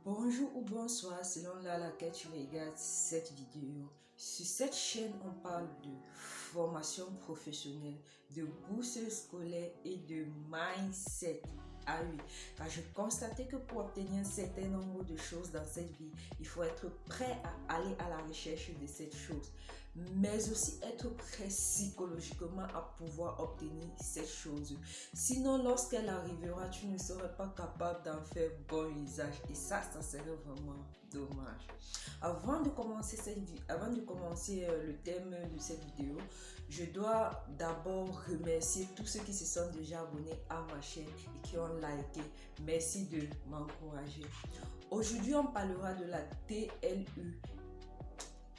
Bonjour ou bonsoir selon l'heure à laquelle tu regardes cette vidéo. Sur cette chaîne, on parle de formation professionnelle, de bourse scolaire et de mindset. Ah oui, car je constatais que pour obtenir un certain nombre de choses dans cette vie, il faut être prêt à aller à la recherche de cette chose, mais aussi être prêt psychologiquement à pouvoir obtenir cette chose. Sinon, lorsqu'elle arrivera, tu ne serais pas capable d'en faire bon usage. Et ça serait vraiment dommage. Avant de commencer le thème de cette vidéo, je dois d'abord remercier tous ceux qui se sont déjà abonnés à ma chaîne et qui ont liké. Merci de m'encourager. Aujourd'hui, on parlera de la TLU,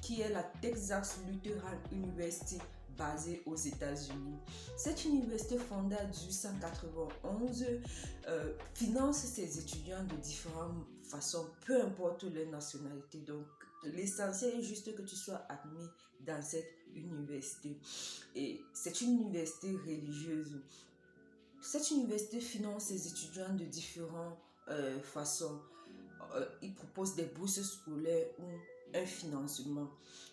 qui est la Texas Lutheran University basée aux États-Unis. Cette université fondée en 1891 finance ses étudiants de différentes façons, peu importe leur nationalité. Donc, l'essentiel est juste que tu sois admis dans cette université. Et c'est une université religieuse. Cette université finance ses étudiants de différentes façons. Il propose des bourses scolaires ou un financement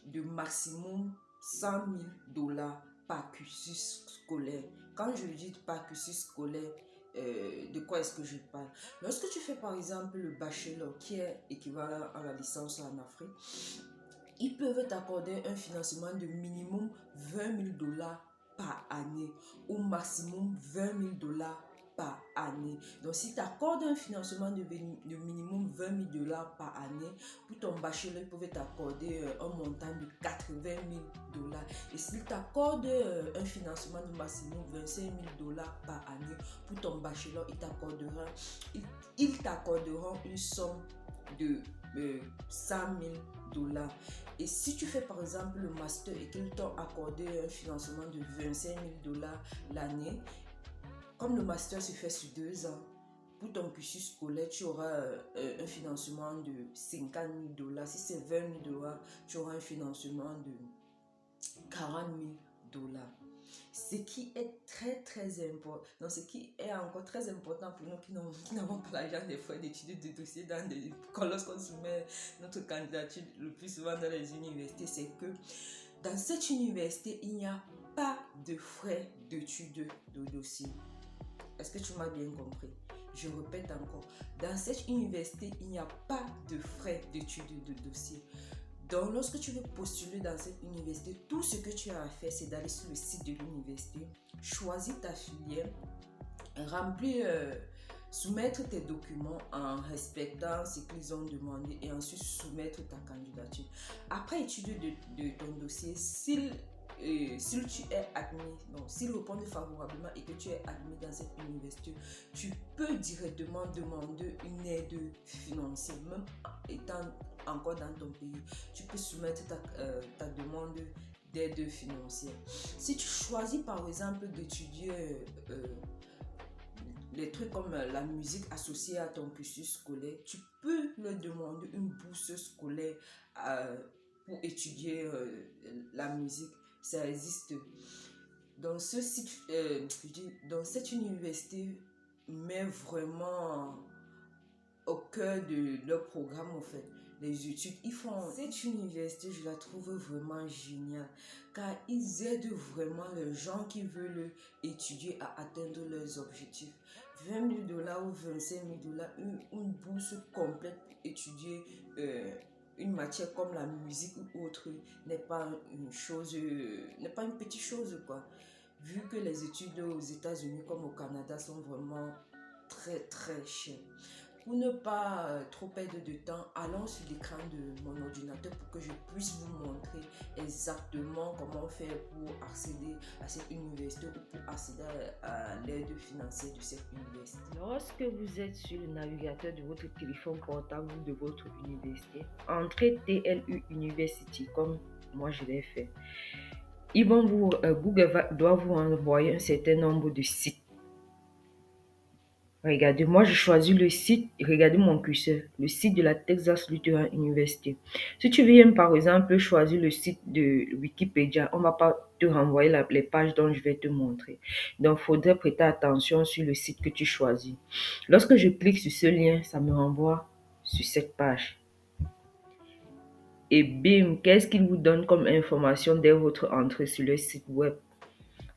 de maximum $100,000 par cursus scolaire. Quand je dis par cursus scolaire, de quoi est-ce que je parle? Lorsque tu fais par exemple le bachelor, qui est équivalent à la licence en Afrique, ils peuvent t'accorder un financement de minimum $20,000 par année ou maximum $20,000 par année. Donc, si tu accordes un financement de minimum $20,000 par année, pour ton bachelor, ils peuvent t'accorder un montant de $80,000. Et s'ils t'accordent un financement de maximum $25,000 par année, pour ton bachelor, ils t'accorderont une somme de $100,000. Et si tu fais par exemple le master et qu'ils t'ont accordé un financement de $25,000 l'année, comme le master se fait sur 2 ans, pour ton cursus scolaire, tu auras un financement de $50,000. Si c'est $20,000, tu auras un financement de $40,000. Ce qui est très important. Donc, ce qui est encore très important pour nous qui n'avons pas l'argent des frais d'études de dossier lorsqu'on soumet notre candidature le plus souvent dans les universités, c'est que dans cette université, il n'y a pas de frais d'études de dossier. Est-ce que tu m'as bien compris? Je répète encore, dans cette université, il n'y a pas de frais d'études de dossier. Donc, lorsque tu veux postuler dans cette université, tout ce que tu as à faire, c'est d'aller sur le site de l'université, choisir ta filière, soumettre tes documents en respectant ce qu'ils ont demandé et ensuite soumettre ta candidature. Après étude de ton dossier, s'il tu es admis, donc s'ils répondent favorablement et que tu es admis dans cette université, tu peux directement demander une aide financière, même étant encore dans ton pays. Tu peux soumettre ta demande d'aide financière. Si tu choisis par exemple d'étudier les trucs comme la musique associée à ton cursus scolaire, tu peux leur demander une bourse scolaire pour étudier la musique. Ça existe. Dans ce site, dans cette université, met vraiment au cœur de leur programme, en fait, les études. Cette université, je la trouve vraiment géniale, car ils aident vraiment les gens qui veulent étudier à atteindre leurs objectifs. $20,000 ou $25,000, une bourse complète pour étudier une matière comme la musique ou autre n'est pas une petite chose, quoi. Vu que les études aux États-Unis comme au Canada sont vraiment très chères. Pour ne pas trop perdre de temps, allons sur l'écran de mon ordinateur pour que je puisse vous montrer exactement comment faire pour accéder à cette université ou pour accéder à l'aide financière de cette université. Lorsque vous êtes sur le navigateur de votre téléphone portable ou de votre université, entrez TLU University comme moi je l'ai fait. Google doit vous envoyer un certain nombre de sites. Regardez, moi j'ai choisi le site, regardez mon curseur, le site de la Texas Lutheran University. Si tu viens par exemple choisir le site de Wikipédia, on ne va pas te renvoyer les pages dont je vais te montrer. Donc, il faudrait prêter attention sur le site que tu choisis. Lorsque je clique sur ce lien, ça me renvoie sur cette page. Et bim, qu'est-ce qu'il vous donne comme information dès votre entrée sur le site web?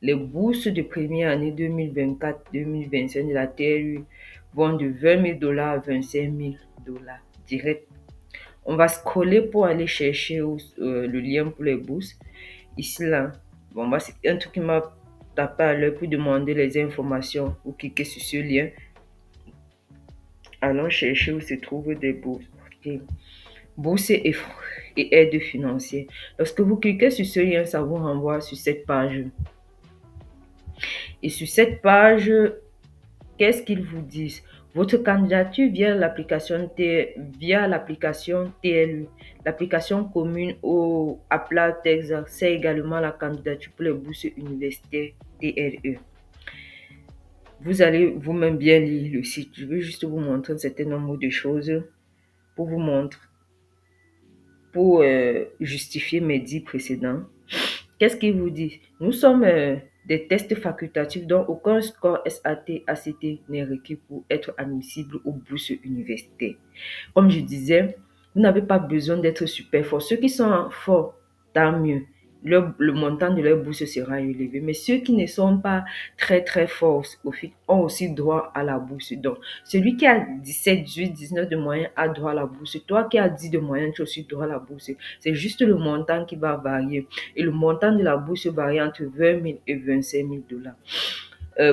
Les bourses de première année 2024-2025 de la TLU vont de 20 000 $ à 25 000 $ direct. On va scroller pour aller chercher le lien pour les bourses. Ici, là, bon, c'est un truc qui m'a tapé à l'œil pour demander les informations. Vous cliquez sur ce lien. Allons chercher où se trouvent des bourses. Okay. Bourses et aides financières. Lorsque vous cliquez sur ce lien, ça vous renvoie sur cette page. Et sur cette page, qu'est-ce qu'ils vous disent? Votre candidature via l'application TLU, l'application commune au Applat Texas, c'est également la candidature pour les bourses universitaires TLE. Vous allez vous-même bien lire le site. Je vais juste vous montrer un certain nombre de choses pour vous montrer, pour justifier mes dits précédents. Qu'est-ce qu'ils vous disent? Nous sommes des tests facultatifs dont aucun score SAT, ACT n'est requis pour être admissible aux bourses universitaires. Comme je disais, vous n'avez pas besoin d'être super fort. Ceux qui sont forts, tant mieux. Le montant de leur bourse sera élevé. Mais ceux qui ne sont pas très très forts ont aussi droit à la bourse. Donc, celui qui a 17, 18, 19 de moyenne a droit à la bourse. Toi qui as 10 de moyenne, tu as aussi droit à la bourse. C'est juste le montant qui va varier. Et le montant de la bourse varie entre 20 000 et 25 000 $.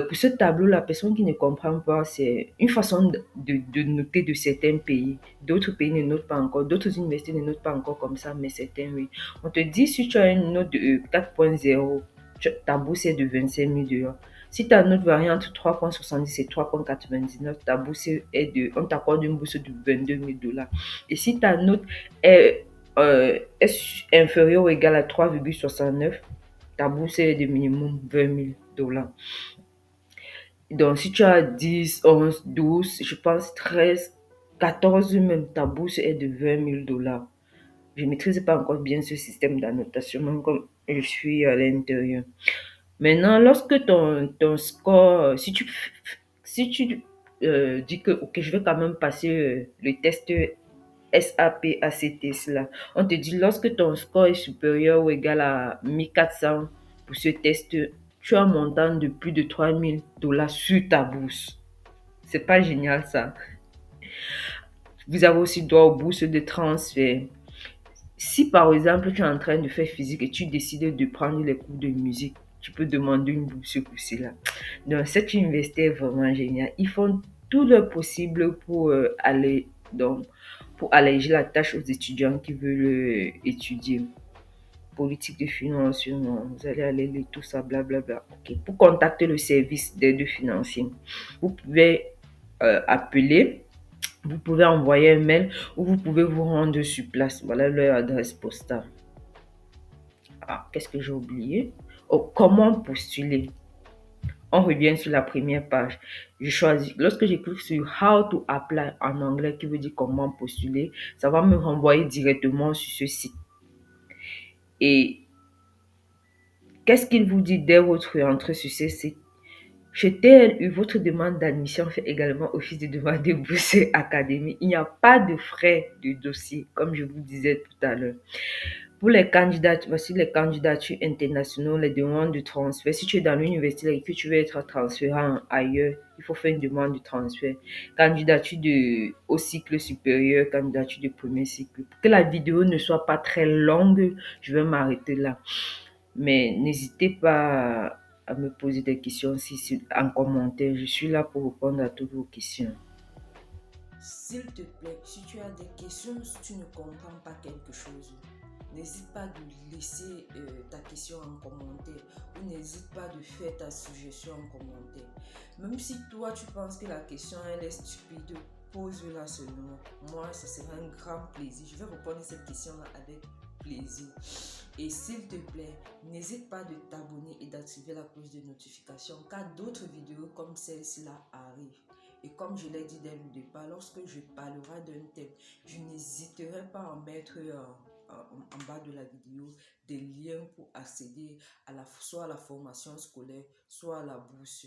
Pour ce tableau, la personne qui ne comprend pas, c'est une façon de noter de certains pays. D'autres pays ne notent pas encore, d'autres universités ne notent pas encore comme ça, mais certains oui. On te dit si tu as une note de 4.0, ta bourse est de 25 000 $. Si ta note varie entre 3.70 et 3.99, ta bourse est on t'accorde une bourse de 22 000 $. Et si ta note est inférieure ou égale à 3,69, ta bourse est de minimum 20 000 $. Donc, si tu as 10, 11, 12, je pense 13, 14 même, ta bourse est de 20 000 $. Je ne maîtrise pas encore bien ce système d'annotation, même comme je suis à l'intérieur. Maintenant, lorsque ton score, si tu dis que ok, je vais quand même passer le test SAP, ACT, cela, on te dit lorsque ton score est supérieur ou égal à 1400 pour ce test, tu as un montant de plus de 3 000 $ sur ta bourse. C'est pas génial ça? Vous avez aussi droit aux bourses de transfert. Si par exemple tu es en train de faire physique et tu décides de prendre les cours de musique, tu peux demander une bourse pour cela. Donc cette université est vraiment géniale. Ils font tout le possible pour pour alléger la tâche aux étudiants qui veulent étudier. Politique de financement, vous allez aller lire tout ça, blablabla. Ok. Pour contacter le service d'aide financière, vous pouvez appeler, vous pouvez envoyer un mail ou vous pouvez vous rendre sur place. Voilà leur adresse postale. Ah, qu'est-ce que j'ai oublié? Oh, comment postuler? On revient sur la première page. Je choisis, lorsque je clique sur How to apply en anglais, qui veut dire comment postuler, ça va me renvoyer directement sur ce site. Et qu'est-ce qu'il vous dit dès votre entrée sur ce site? Chez TLU, votre demande d'admission fait également office de demande de bourse académique. Il n'y a pas de frais de dossier, comme je vous disais tout à l'heure. Pour les candidatures, voici les candidatures internationales, les demandes de transfert. Si tu es dans l'université et que tu veux être transféré ailleurs, il faut faire une demande de transfert. Candidature au cycle supérieur, candidature de premier cycle. Pour que la vidéo ne soit pas très longue, je vais m'arrêter là. Mais n'hésitez pas à me poser des questions en commentaire. Je suis là pour répondre à toutes vos questions. S'il te plaît, si tu as des questions, si tu ne comprends pas quelque chose, n'hésite pas de laisser ta question en commentaire ou n'hésite pas de faire ta suggestion en commentaire. Même si toi tu penses que la question elle est stupide, pose-la seulement. Moi, ça sera un grand plaisir. Je vais répondre à cette question-là avec plaisir. Et s'il te plaît, n'hésite pas de t'abonner et d'activer la cloche de notification car d'autres vidéos comme celle-ci-là arrivent. Et comme je l'ai dit dès le départ, lorsque je parlerai d'un thème, je n'hésiterai pas à mettre en bas de la vidéo des liens pour accéder soit à la formation scolaire, soit à la bourse.